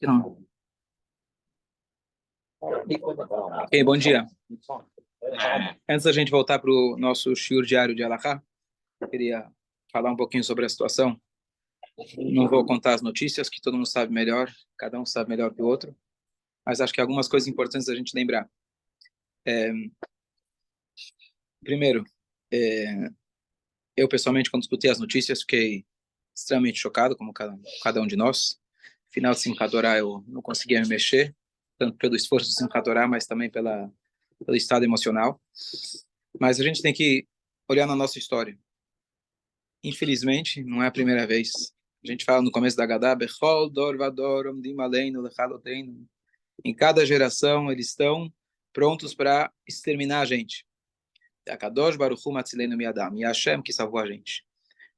Não. Ok, bom dia. Antes da gente voltar para o nosso shiur diário de Halakha, eu queria falar um pouquinho sobre a situação. Não vou contar as notícias, que todo mundo sabe melhor, cada um sabe melhor que o outro, mas acho que algumas coisas importantes a gente lembrar. Primeiro, é, eu pessoalmente, quando escutei as notícias, fiquei extremamente chocado, como cada um de nós. Final de Simchat Torah, eu não conseguia me mexer, tanto pelo esforço de Simchat Torah, mas também pelo estado emocional. Mas a gente tem que olhar na nossa história. Infelizmente, não é a primeira vez. A gente fala no começo da Haggadah, Bechol dor vador omdim aleinu lechaloteinu. Em cada geração, eles estão prontos para exterminar a gente. Akadosh Baruch Hu Matzilenu Miadam. E é Hashem que salvou a gente.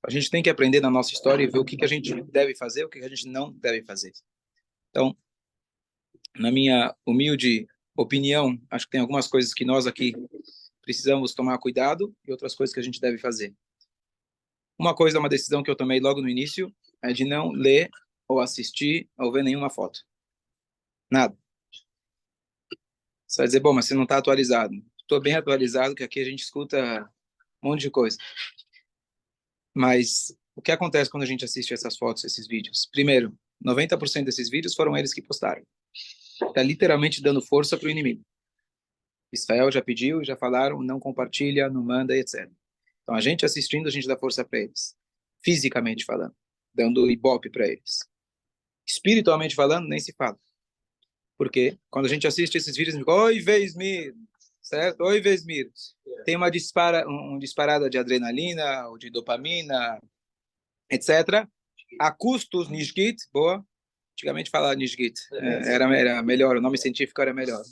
A gente tem que aprender na nossa história e ver o que a gente deve fazer e o que a gente não deve fazer. Então, na minha humilde opinião, acho que tem algumas coisas que nós aqui precisamos tomar cuidado e outras coisas que a gente deve fazer. Uma coisa, uma decisão que eu tomei logo no início, é de não ler ou assistir ou ver nenhuma foto. Nada. Você vai dizer, bom, mas você não está atualizado. Estou bem atualizado, que aqui a gente escuta um monte de coisa. Mas o que acontece quando a gente assiste essas fotos, esses vídeos? Primeiro, 90% desses vídeos foram eles que postaram. Está literalmente dando força para o inimigo. Israel já pediu, já falaram, não compartilha, não manda, etc. Então, a gente assistindo, a gente dá força para eles. Fisicamente falando, dando ibope para eles. Espiritualmente falando, nem se fala. Porque quando a gente assiste esses vídeos, a gente fica, oi, Veismir, certo? Oi, Veismir. Tem uma disparada de adrenalina, ou de dopamina, etc. A custos Nishgit, boa. Antigamente falava Nishgit, era melhor, o nome científico era melhor.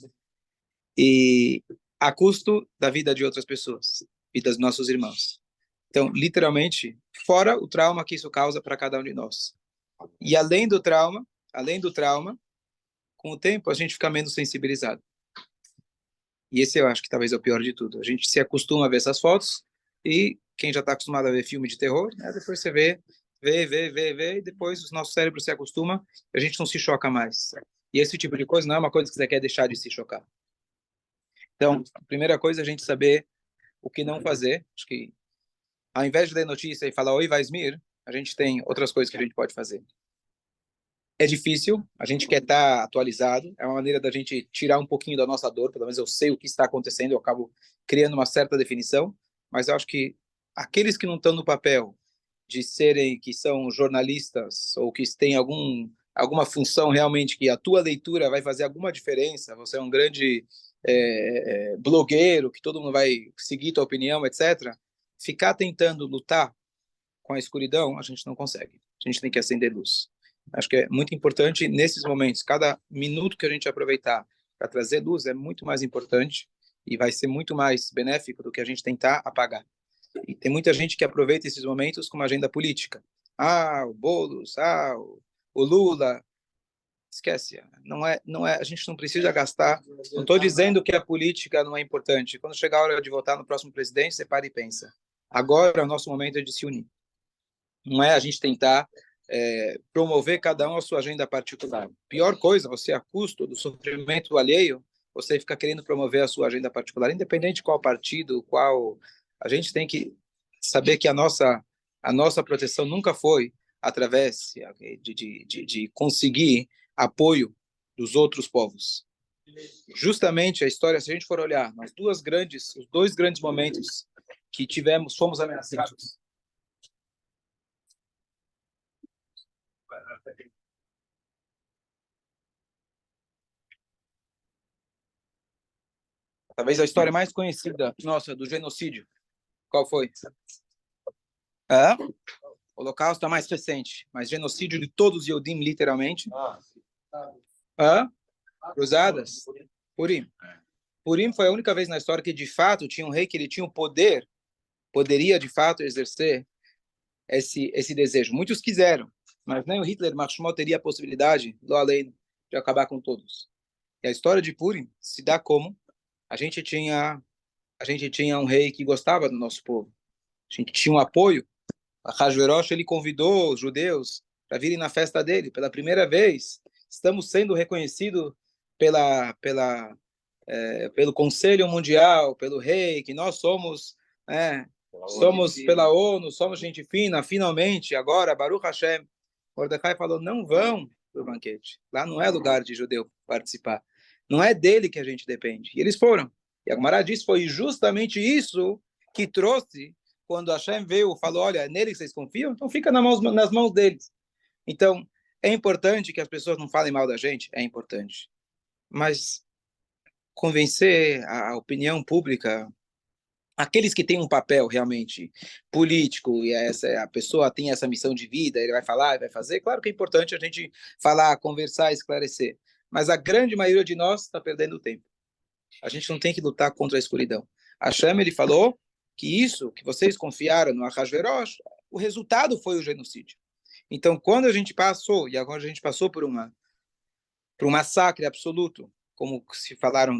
E a custo da vida de outras pessoas e dos nossos irmãos. Então, literalmente, fora o trauma que isso causa para cada um de nós. E além do trauma, com o tempo a gente fica menos sensibilizado. E esse eu acho que talvez é o pior de tudo. A gente se acostuma a ver essas fotos e quem já está acostumado a ver filme de terror, né, depois você vê, e depois o nosso cérebro se acostuma e a gente não se choca mais. E esse tipo de coisa não é uma coisa que você quer deixar de se chocar. Então, a primeira coisa é a gente saber o que não fazer. Acho que ao invés de ler notícia e falar oi, Vaismir, a gente tem outras coisas que a gente pode fazer. É difícil, a gente quer estar atualizado, é uma maneira da gente tirar um pouquinho da nossa dor, pelo menos eu sei o que está acontecendo, eu acabo criando uma certa definição, mas eu acho que aqueles que não estão no papel de serem, que são jornalistas, ou que têm alguma função realmente, que a tua leitura vai fazer alguma diferença, você é um grande blogueiro, que todo mundo vai seguir tua opinião, etc., ficar tentando lutar com a escuridão, a gente não consegue. A gente tem que acender luz. Acho que é muito importante nesses momentos, cada minuto que a gente aproveitar para trazer luz é muito mais importante e vai ser muito mais benéfico do que a gente tentar apagar. E tem muita gente que aproveita esses momentos como agenda política. Ah, o Boulos, o Lula. Esquece, não é, a gente não precisa gastar. Não estou dizendo que a política não é importante. Quando chegar a hora de votar no próximo presidente, você para e pensa. Agora é o nosso momento de se unir. Não é a gente tentar promover cada um a sua agenda particular. Pior coisa, você a custo do sofrimento alheio, você fica querendo promover a sua agenda particular, independente de qual partido, qual. A gente tem que saber que a nossa proteção nunca foi através de conseguir apoio dos outros povos. Justamente a história, se a gente for olhar, os dois grandes momentos que tivemos, fomos ameaçados. Talvez a história mais conhecida, nossa, do genocídio. Qual foi? O Holocausto é mais recente, mas genocídio de todos os Yodim, literalmente. Cruzadas? Purim. Purim foi a única vez na história que, de fato, tinha um rei que ele tinha o poder, poderia, de fato, exercer esse desejo. Muitos quiseram, mas nem o Hitler, Marshmallow, teria a possibilidade, do além, de acabar com todos. E a história de Purim se dá como a gente tinha um rei que gostava do nosso povo. A gente tinha um apoio. A Hashverosh, ele convidou os judeus para virem na festa dele. Pela primeira vez, estamos sendo reconhecidos pelo Conselho Mundial, pelo rei, que nós somos, somos pela ONU, somos gente fina, finalmente, agora, Baruch Hashem. Mordecai falou, não vão para o banquete. Lá não é lugar de judeu participar. Não é dele que a gente depende. E eles foram. E a Gemara diz, foi justamente isso que trouxe, quando Hashem veio, falou, olha, é nele que vocês confiam? Então fica nas mãos deles. Então, é importante que as pessoas não falem mal da gente? É importante. Mas convencer a opinião pública, aqueles que têm um papel realmente político, e a pessoa tem essa missão de vida, ele vai falar, vai fazer, claro que é importante a gente falar, conversar, esclarecer. Mas a grande maioria de nós está perdendo tempo. A gente não tem que lutar contra a escuridão. Hashem, ele falou que isso que vocês confiaram no Ahasverosh, o resultado foi o genocídio. Então, quando a gente passou, e agora a gente passou por um massacre absoluto, como se falaram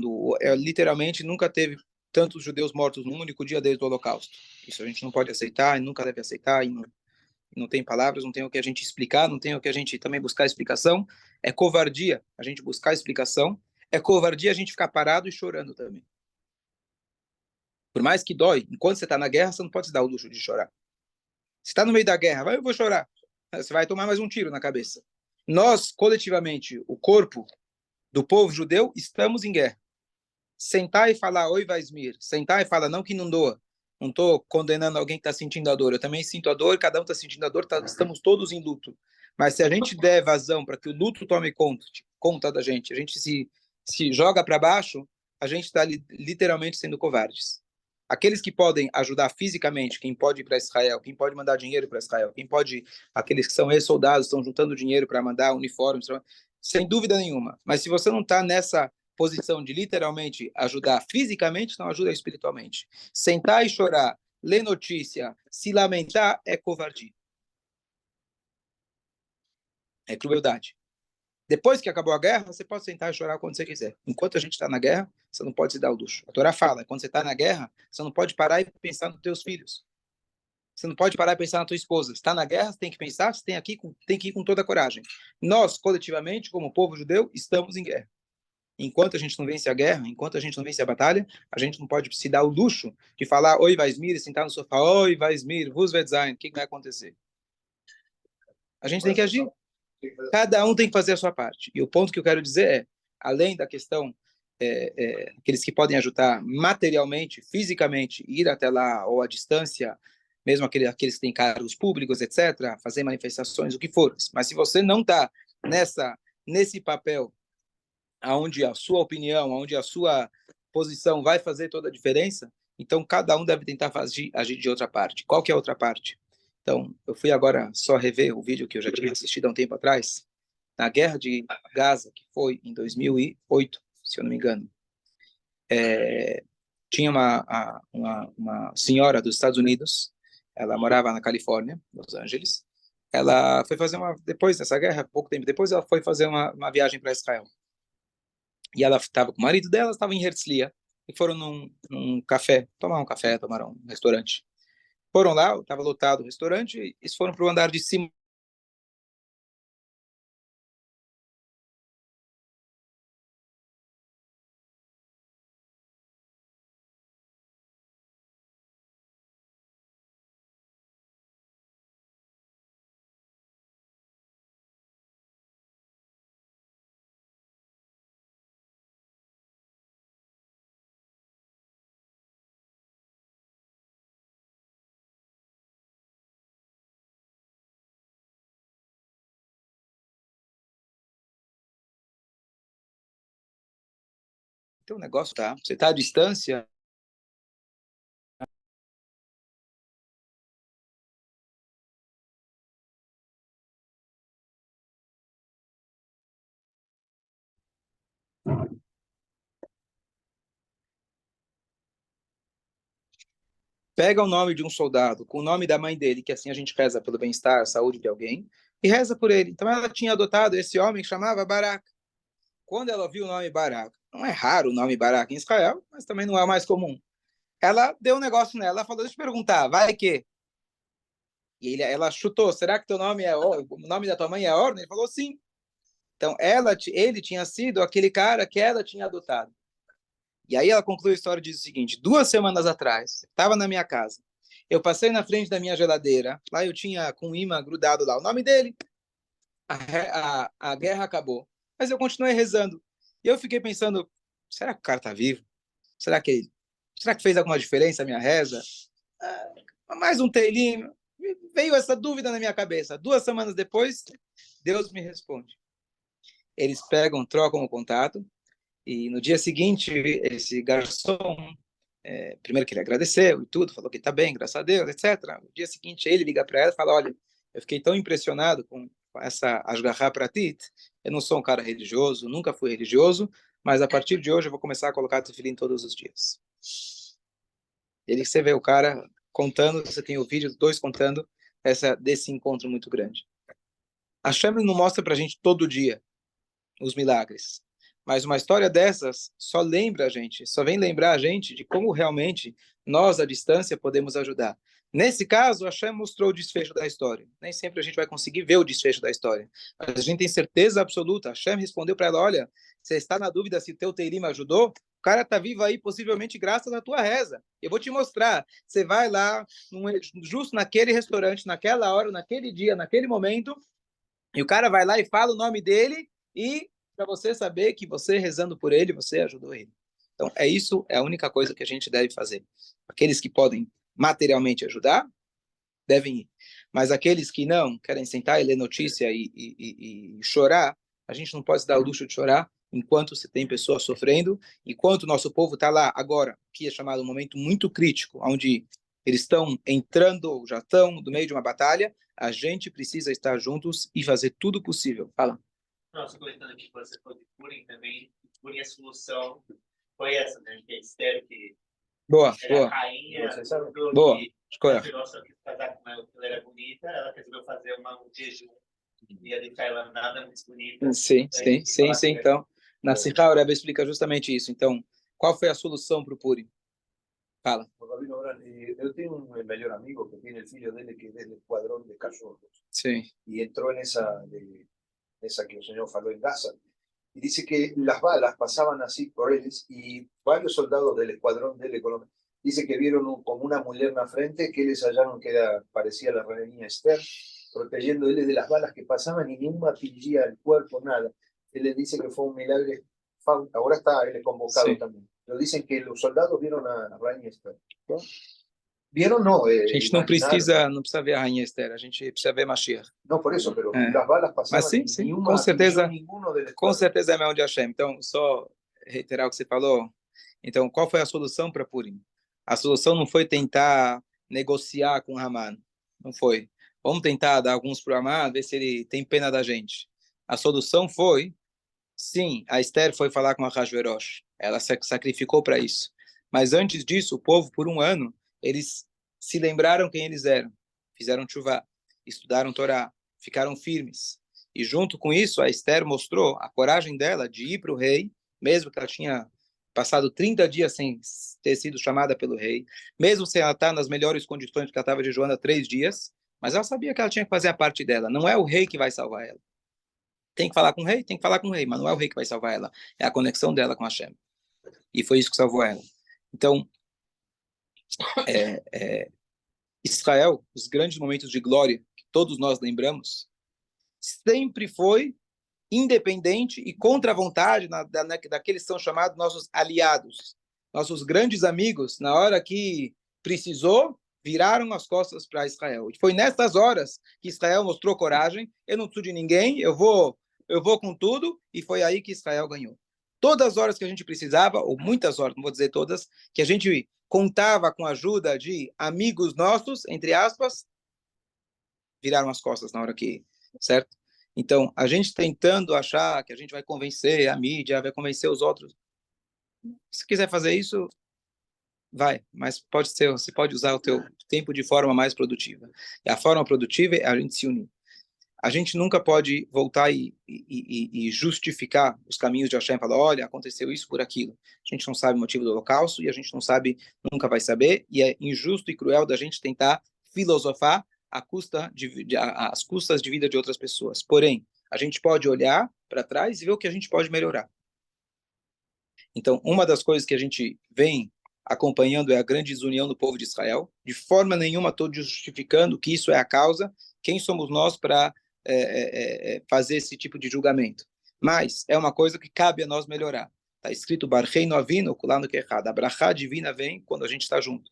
literalmente nunca teve tantos judeus mortos num único dia desde o Holocausto. Isso a gente não pode aceitar, e nunca deve aceitar, e não tem palavras, não tem o que a gente explicar, não tem o que a gente também buscar explicação. É covardia a gente buscar explicação, é covardia a gente ficar parado e chorando também. Por mais que dói, enquanto você está na guerra, você não pode se dar o luxo de chorar. Você está no meio da guerra, eu vou chorar. Você vai tomar mais um tiro na cabeça. Nós, coletivamente, o corpo do povo judeu, estamos em guerra. Sentar e falar, oi, Vaismir. Sentar e falar, não que não doa. Não estou condenando alguém que está sentindo a dor. Eu também sinto a dor, cada um está sentindo a dor, estamos todos em luto. Mas se a gente der vazão para que o luto tome conta da gente, a gente se joga para baixo, a gente está literalmente sendo covardes. Aqueles que podem ajudar fisicamente, quem pode ir para Israel, quem pode mandar dinheiro para Israel, quem pode, aqueles que são ex-soldados, estão juntando dinheiro para mandar uniformes, sem dúvida nenhuma. Mas se você não está nessa posição de literalmente ajudar fisicamente, não ajuda espiritualmente. Sentar e chorar, ler notícia, se lamentar é covardia. É crueldade. Depois que acabou a guerra, você pode sentar e chorar quando você quiser. Enquanto a gente está na guerra, você não pode se dar o luxo. A Torá fala, quando você está na guerra, você não pode parar e pensar nos teus filhos. Você não pode parar e pensar na tua esposa. Você está na guerra, você tem que pensar, você tem que ir com toda a coragem. Nós, coletivamente, como povo judeu, estamos em guerra. Enquanto a gente não vence a guerra, enquanto a gente não vence a batalha, a gente não pode se dar o luxo de falar, oi, Vaismir, e sentar no sofá, oi, Vaismir, Vus Vetzain, o que vai acontecer? A gente tem que agir. Cada um tem que fazer a sua parte. E o ponto que eu quero dizer é, além da questão, aqueles que podem ajudar materialmente, fisicamente, ir até lá, ou à distância, mesmo aqueles que têm cargos públicos, etc., fazer manifestações, o que for. Mas se você não está nesse papel, onde a sua opinião, onde a sua posição vai fazer toda a diferença, então cada um deve tentar agir de outra parte. Qual que é a outra parte? Então, eu fui agora só rever o vídeo que eu já tinha assistido há um tempo atrás, na Guerra de Gaza, que foi em 2008, se eu não me engano. Tinha uma senhora dos Estados Unidos, ela morava na Califórnia, Los Angeles. Ela foi fazer depois dessa guerra, pouco tempo depois, ela foi fazer uma viagem para Israel. E ela estava com o marido dela, estava em Herzliya, e foram num café, tomaram um restaurante. Foram lá, estava lotado o restaurante, e foram para o andar de cima. Então o negócio tá, você está à distância. Pega o nome de um soldado com o nome da mãe dele, que assim a gente reza pelo bem-estar, saúde de alguém, e reza por ele. Então ela tinha adotado esse homem que chamava Barak. Quando ela viu o nome Barak, não é raro o nome Barak em Israel, mas também não é o mais comum. Ela deu um negócio nela, ela falou, deixa eu perguntar, vai que? Ela chutou, será que teu nome o nome da tua mãe é Orna? Ele falou, sim. Então, ele tinha sido aquele cara que ela tinha adotado. E aí ela conclui a história e diz o seguinte: 2 semanas atrás, estava na minha casa. Eu passei na frente da minha geladeira. Lá eu tinha com um imã grudado lá o nome dele. A guerra acabou. Mas eu continuei rezando. E eu fiquei pensando: será que o cara está vivo? Será que fez alguma diferença a minha reza? Mais um telinho. Veio essa dúvida na minha cabeça. 2 semanas depois, Deus me responde. Eles pegam, trocam o contato. E no dia seguinte, esse garçom, primeiro que ele agradeceu e tudo, falou que está bem, graças a Deus, etc. No dia seguinte, ele liga para ela e fala: olha, eu fiquei tão impressionado com essa Ashgaha Pratit, eu não sou um cara religioso, nunca fui religioso, mas a partir de hoje eu vou começar a colocar tefilim todos os dias. Ele, você vê o cara contando, você tem o vídeo dos dois contando desse encontro muito grande. A Hashem não mostra para a gente todo dia os milagres. Mas uma história dessas só lembra a gente, só vem lembrar a gente de como realmente nós, à distância, podemos ajudar. Nesse caso, a Hashem mostrou o desfecho da história. Nem sempre a gente vai conseguir ver o desfecho da história. Mas a gente tem certeza absoluta. A Hashem respondeu para ela: olha, você está na dúvida se o teu Teirim ajudou? O cara está vivo aí, possivelmente graças à tua reza. Eu vou te mostrar. Você vai lá, justo naquele restaurante, naquela hora, naquele dia, naquele momento, e o cara vai lá e fala o nome dele e para você saber que você rezando por ele, você ajudou ele. Então, é a única coisa que a gente deve fazer. Aqueles que podem materialmente ajudar, devem ir. Mas aqueles que não, querem sentar e ler notícia e chorar, a gente não pode se dar o luxo de chorar enquanto se tem pessoas sofrendo, enquanto o nosso povo está lá agora, que é chamado um momento muito crítico, onde eles estão entrando, ou já estão no meio de uma batalha, a gente precisa estar juntos e fazer tudo possível. Fala. Não, só comentando aqui, quando você falou de Purim também, Purim a solução foi essa, né? Que é Esther, que boa, era boa. a rainha, Boa, escolha. Ela só quis casar com ela, porque ela era bonita, ela resolveu fazer um jejum, e a deixar ela nada muito bonita. Sim. Então, na Sikha, o Rebbe explica justamente isso. Então, qual foi a solução para o Purim? Fala. Eu tengo un mejor amigo que tiene el filho dele que es del escuadrón de cachorros. Sim. Y entró en esa que el señor faló en Gaza. Y dice que las balas pasaban así por él y varios soldados del escuadrón de él, dice que vieron como una mujer en la frente que les hallaron que parecía la reina Esther, protegiendo él de las balas que pasaban y ni una pillía el cuerpo, nada. Él les dice que fue un milagro. Ahora está él convocado sí. También. Pero dicen que los soldados vieron a Rainha Esther. Vieron, no. A gente não precisa ver a Rainha Esther, a gente precisa ver Mashiach. Não, por isso, pero as balas passavam. Mas sim, com certeza é a mão de Hashem. Então, só reiterar o que você falou. Então, qual foi a solução para Purim? A solução não foi tentar negociar com Haman. Não foi. Vamos tentar dar alguns para o Haman, ver se ele tem pena da gente. A solução foi, sim, a Esther foi falar com a Ahasverosh. Ela se sacrificou para isso. Mas antes disso, o povo, por um ano, eles se lembraram quem eles eram. Fizeram tchuvá, estudaram Torá, ficaram firmes. E junto com isso, a Esther mostrou a coragem dela de ir para o rei, mesmo que ela tinha passado 30 dias sem ter sido chamada pelo rei, mesmo sem ela estar nas melhores condições, porque ela estava jejuando há 3 dias, mas ela sabia que ela tinha que fazer a parte dela. Não é o rei que vai salvar ela. Tem que falar com o rei? Tem que falar com o rei, mas não é o rei que vai salvar ela. É a conexão dela com Hashem. E foi isso que salvou ela. Então, Israel, os grandes momentos de glória que todos nós lembramos, sempre foi independente e contra a vontade daqueles que são chamados nossos aliados, nossos grandes amigos. Na hora que precisou, viraram as costas para Israel. E foi nessas horas que Israel mostrou coragem. Eu não preciso de ninguém, eu vou com tudo. E foi aí que Israel ganhou. Todas as horas que a gente precisava, ou muitas horas, não vou dizer todas, que a gente contava com a ajuda de amigos nossos, entre aspas, viraram as costas na hora que, certo? Então, a gente tentando achar que a gente vai convencer a mídia, vai convencer os outros. Se quiser fazer isso, vai, mas você pode usar o teu tempo de forma mais produtiva. E a forma produtiva é a gente se unir. A gente nunca pode voltar e justificar os caminhos de Hashem, falar, olha, aconteceu isso por aquilo. A gente não sabe o motivo do holocausto e a gente não sabe, nunca vai saber, e é injusto e cruel da gente tentar filosofar às custas de vida de outras pessoas. Porém, a gente pode olhar para trás e ver o que a gente pode melhorar. Então, uma das coisas que a gente vem acompanhando é a grande desunião do povo de Israel. De forma nenhuma estou justificando que isso é a causa. Quem somos nós para fazer esse tipo de julgamento? Mas é uma coisa que cabe a nós melhorar. Está escrito Barreino Avino, lá no que é errado. A brachá divina vem quando a gente está junto.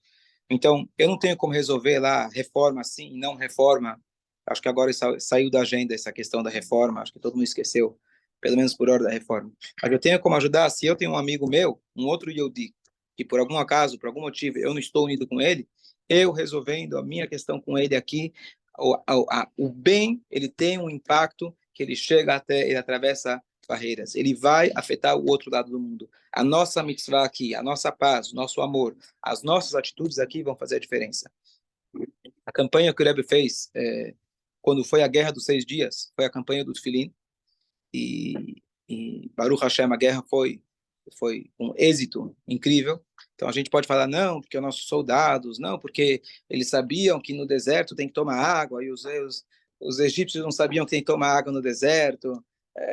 Então, eu não tenho como resolver lá reforma sim, não reforma. Acho que agora saiu da agenda essa questão da reforma. Acho que todo mundo esqueceu, pelo menos por hora da reforma. Mas eu tenho como ajudar, se eu tenho um amigo meu, um outro Yehudi, que por algum acaso, por algum motivo, eu não estou unido com ele, eu resolvendo a minha questão com ele aqui, o bem, ele tem um impacto que ele chega até, ele atravessa barreiras, ele vai afetar o outro lado do mundo. A nossa mitzvah aqui, a nossa paz, o nosso amor, as nossas atitudes aqui vão fazer a diferença. A campanha que o Rebbe fez, quando foi a Guerra dos 6 Dias, foi a campanha do Tefilin, e Baruch Hashem, a guerra foi um êxito incrível. Então a gente pode falar, não, porque os nossos soldados, não, porque eles sabiam que no deserto tem que tomar água, e os egípcios não sabiam que tem que tomar água no deserto.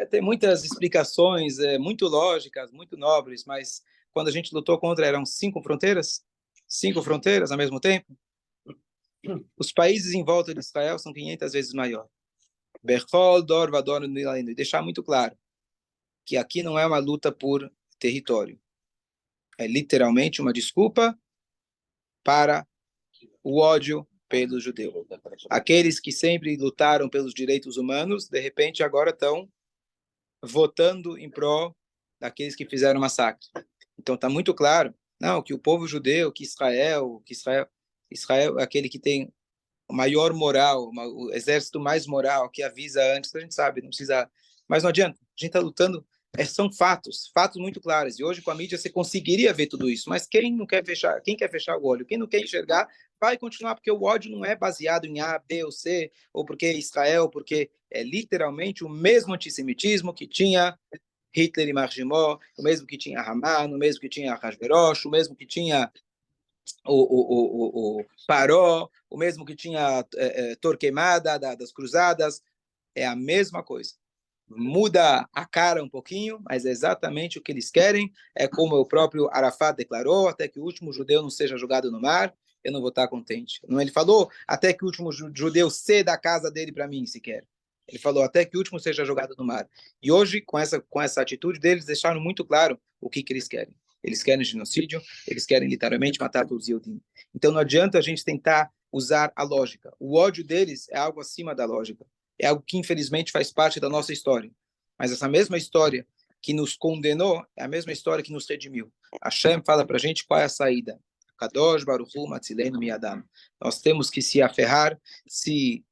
Tem muitas explicações muito lógicas, muito nobres, mas quando a gente lutou contra, eram 5 fronteiras ao mesmo tempo. Os países em volta de Israel são 500 vezes maiores. Bechol, Dor, Vador, e deixar muito claro que aqui não é uma luta por território. É literalmente uma desculpa para o ódio pelo judeu. Aqueles que sempre lutaram pelos direitos humanos, de repente agora estão votando em prol daqueles que fizeram massacre. Então está muito claro, não, que o povo judeu, que Israel é aquele que tem o maior moral, o exército mais moral, que avisa antes, a gente sabe, não precisa, mas não adianta, a gente está lutando, são fatos muito claros, e hoje com a mídia você conseguiria ver tudo isso, mas quem quer fechar o olho, quem não quer enxergar, vai continuar, porque o ódio não é baseado em A, B ou C, ou porque Israel, porque é literalmente o mesmo antissemitismo que tinha Hitler e Margimó, o mesmo que tinha Haman, o mesmo que tinha Hashverosh, o mesmo que tinha o Paró, o mesmo que tinha Torquemada das Cruzadas, é a mesma coisa. Muda a cara um pouquinho, mas é exatamente o que eles querem, é como o próprio Arafat declarou, até que o último judeu não seja jogado no mar, eu não vou estar contente. Não, ele falou, até que o último judeu ceda a casa dele para mim, sequer. Ele falou, até que o último seja jogado no mar. E hoje, com essa atitude deles, deixaram muito claro o que eles querem. Eles querem genocídio, eles querem literalmente matar todos os Yehudim. Então não adianta a gente tentar usar a lógica. O ódio deles é algo acima da lógica. É algo que infelizmente faz parte da nossa história. Mas essa mesma história que nos condenou é a mesma história que nos redimiu. Hashem fala para a gente qual é a saída. Kadosh Baruch Hu Matzilenu Miadam. Nós temos que se aferrar, se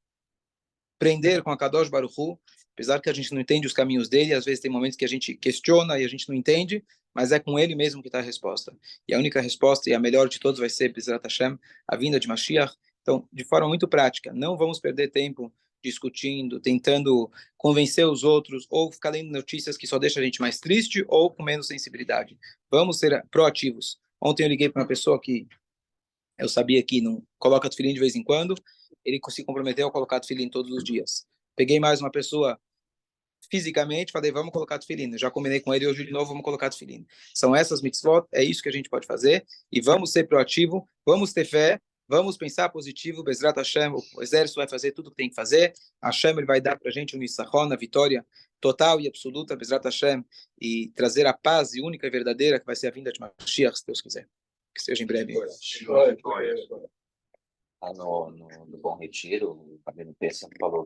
prender com a Kadosh Baruch Hu, apesar que a gente não entende os caminhos dele, às vezes tem momentos que a gente questiona e a gente não entende, mas é com ele mesmo que está a resposta. E a única resposta, e a melhor de todos, vai ser, Bezrat Hashem, a vinda de Mashiach. Então, de forma muito prática, não vamos perder tempo discutindo, tentando convencer os outros, ou ficar lendo notícias que só deixam a gente mais triste, ou com menos sensibilidade. Vamos ser proativos. Ontem eu liguei para uma pessoa que eu sabia que não coloca tefilim de vez em quando, ele se comprometeu a colocar tefilim todos os dias. Peguei mais uma pessoa fisicamente, falei, vamos colocar tefilim. Eu já combinei com ele, hoje de novo vamos colocar tefilim. São essas mitzvot, é isso que a gente pode fazer, e vamos ser proativo, vamos ter fé, vamos pensar positivo, Bezrat Hashem, o exército vai fazer tudo o que tem que fazer, Hashem ele vai dar para a gente um Nisachon, a vitória total e absoluta, Bezrat Hashem, e trazer a paz e única e verdadeira, que vai ser a vinda de Mashiach, se Deus quiser. Que seja em breve. Lá no Bom Retiro, o Rabino Pessa falou